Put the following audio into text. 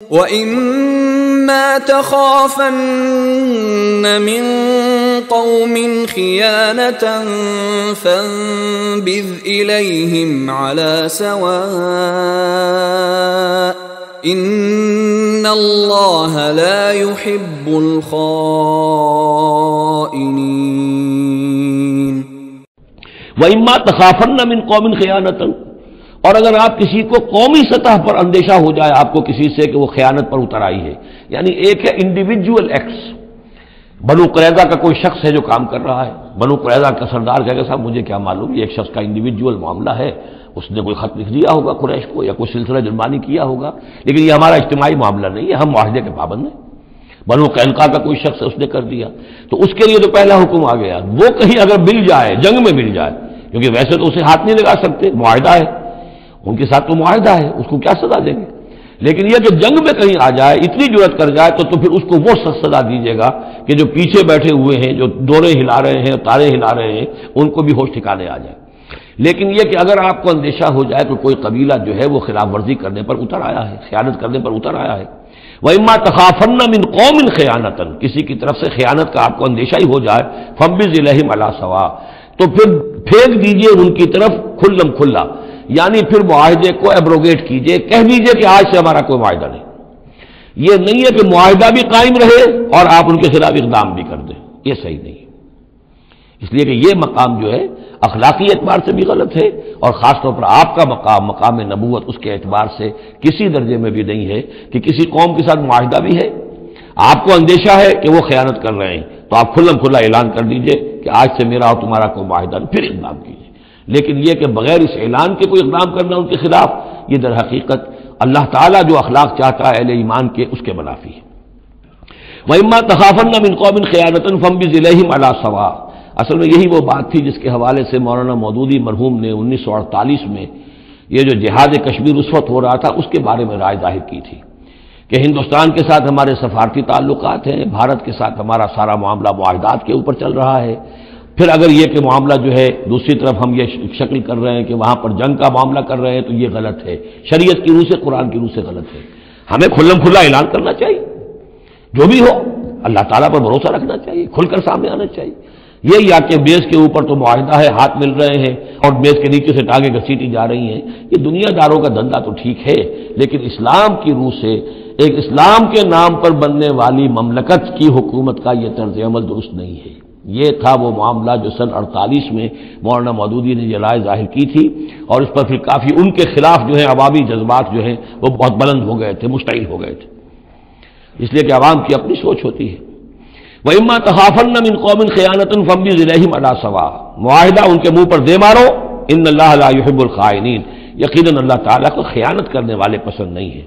وَإِمَّا تَخَافَنَّ مِن قَوْمٍ خِيَانَةً فَانبِذْ إِلَيْهِمْ عَلَى سَوَاءٍ إِنَّ اللَّهَ لَا يُحِبُّ الْخَائِنِينَ وَإِمَّا تَخَافَنَّ مِن قَوْمٍ خِيَانَةً، اور اگر آپ کسی کو قومی سطح پر اندیشہ ہو جائے آپ کو کسی سے کہ وہ خیانت پر اتر آئی ہے، یعنی ایک ہے انڈیویجول ایکٹس، بنو قریظہ کا کوئی شخص ہے جو کام کر رہا ہے، بنو قریظہ کا سردار کہے گا صاحب مجھے کیا معلوم، یہ ایک شخص کا انڈیویجول معاملہ ہے، اس نے کوئی خط لکھ دیا ہوگا قریش کو یا کوئی سلسلہ جرمانی کیا ہوگا، لیکن یہ ہمارا اجتماعی معاملہ نہیں ہے، ہم معاہدے کے پابند ہیں۔ بنو قینقاع کا کوئی شخص اس نے کر دیا، تو اس کے لیے تو پہلا حکم آ گیا، وہ کہیں اگر مل جائے، جنگ میں مل جائے، کیونکہ ویسے تو اسے ہاتھ نہیں لگا سکتے، معاہدہ ہے ان کے ساتھ، تو معاہدہ ہے، اس کو کیا سزا دیں گے، لیکن یہ کہ جنگ میں کہیں آ جائے، اتنی جرأت کر جائے تو پھر اس کو وہ سزا دیجیے گا کہ جو پیچھے بیٹھے ہوئے ہیں، جو ڈورے ہلا رہے ہیں، تارے ہلا رہے ہیں، ان کو بھی ہوش ٹھکانے آ جائے۔ لیکن یہ کہ اگر آپ کو اندیشہ ہو جائے کہ کوئی قبیلہ جو ہے وہ خلاف ورزی کرنے پر اتر آیا ہے، خیانت کرنے پر اتر آیا ہے، وَإِمَّا تَخَافَنَّ مِن قَوْمٍ خِيَانَةً، کسی کی طرف سے خیانت کا آپ کو اندیشہ ہی ہو جائے، فَانبِذْ إِلَيْهِمْ عَلَىٰ سَوَاءٍ، تو پھر پھینک دیجئے ان کی طرف کھلم کھلا، یعنی پھر معاہدے کو ایبروگیٹ کیجئے، کہہ دیجئے کہ آج سے ہمارا کوئی معاہدہ نہیں۔ یہ نہیں ہے کہ معاہدہ بھی قائم رہے اور آپ ان کے خلاف اقدام بھی کر دیں، یہ صحیح نہیں ہے، اس لیے کہ یہ مقام جو ہے اخلاقی اعتبار سے بھی غلط ہے، اور خاص طور پر آپ کا مقام، مقام نبوت، اس کے اعتبار سے کسی درجے میں بھی نہیں ہے کہ کسی قوم کے ساتھ معاہدہ بھی ہے، آپ کو اندیشہ ہے کہ وہ خیانت کر رہے ہیں، تو آپ کھلم کھلا اعلان کر دیجئے کہ آج سے میرا اور تمہارا کوئی معاہدہ نہیں، پھر اقدام کیجئے۔ لیکن یہ کہ بغیر اس اعلان کے کوئی اقدام کرنا ان کے خلاف، یہ در حقیقت اللہ تعالیٰ جو اخلاق چاہتا ہے اہل ایمان کے، اس کے منافی ہے۔ وَإِمَّا تَخَافَنَّ مِن قَوْمٍ خِيَانَةً فَانبِذْ إِلَيْهِمْ عَلَىٰ سَوَاءٍ، اصل میں یہی وہ بات تھی جس کے حوالے سے مولانا مودودی مرحوم نے 1948 میں یہ جو جہاد کشمیر اس وقت ہو رہا تھا اس کے بارے میں رائے ظاہر کی تھی کہ ہندوستان کے ساتھ ہمارے سفارتی تعلقات ہیں، بھارت کے ساتھ ہمارا سارا معاملہ معاہدات کے اوپر چل رہا ہے، پھر اگر یہ کہ معاملہ جو ہے دوسری طرف ہم یہ شکل کر رہے ہیں کہ وہاں پر جنگ کا معاملہ کر رہے ہیں تو یہ غلط ہے، شریعت کی روح سے، قرآن کی روح سے غلط ہے، ہمیں کھلم کھلا اعلان کرنا چاہیے، جو بھی ہو اللہ تعالیٰ پر بھروسہ رکھنا چاہیے، کھل کر سامنے آنا چاہیے۔ یہ یا کہ میز کے اوپر تو معاہدہ ہے، ہاتھ مل رہے ہیں اور میز کے نیچے سے ٹانگیں گھسیٹی جا رہی ہیں، یہ دنیا داروں کا دھندا تو ٹھیک ہے، لیکن اسلام کی روح سے ایک اسلام کے نام پر بننے والی مملکت کی حکومت کا یہ طرز عمل درست نہیں ہے۔ یہ تھا وہ معاملہ جو سن 48 میں مولانا مودودی نے یہ رائے ظاہر کی تھی، اور اس پر پھر کافی ان کے خلاف جو ہے عوامی جذبات جو ہیں وہ بہت بلند ہو گئے تھے، مشتعل ہو گئے تھے، اس لیے کہ عوام کی اپنی سوچ ہوتی ہے۔ وَإِمَّا تَخَافَنَّ مِن قَوْمٍ خِيَانَةً فَانبِذْ إِلَيْهِمْ عَلَىٰ سَوَاءٍ، معاہدہ ان کے منہ پر دے مارو، إِنَّ اللَّهَ لَا يُحِبُّ الْخَائِنِينَ، یقیناً اللہ تعالیٰ کو خیانت کرنے والے پسند نہیں ہے۔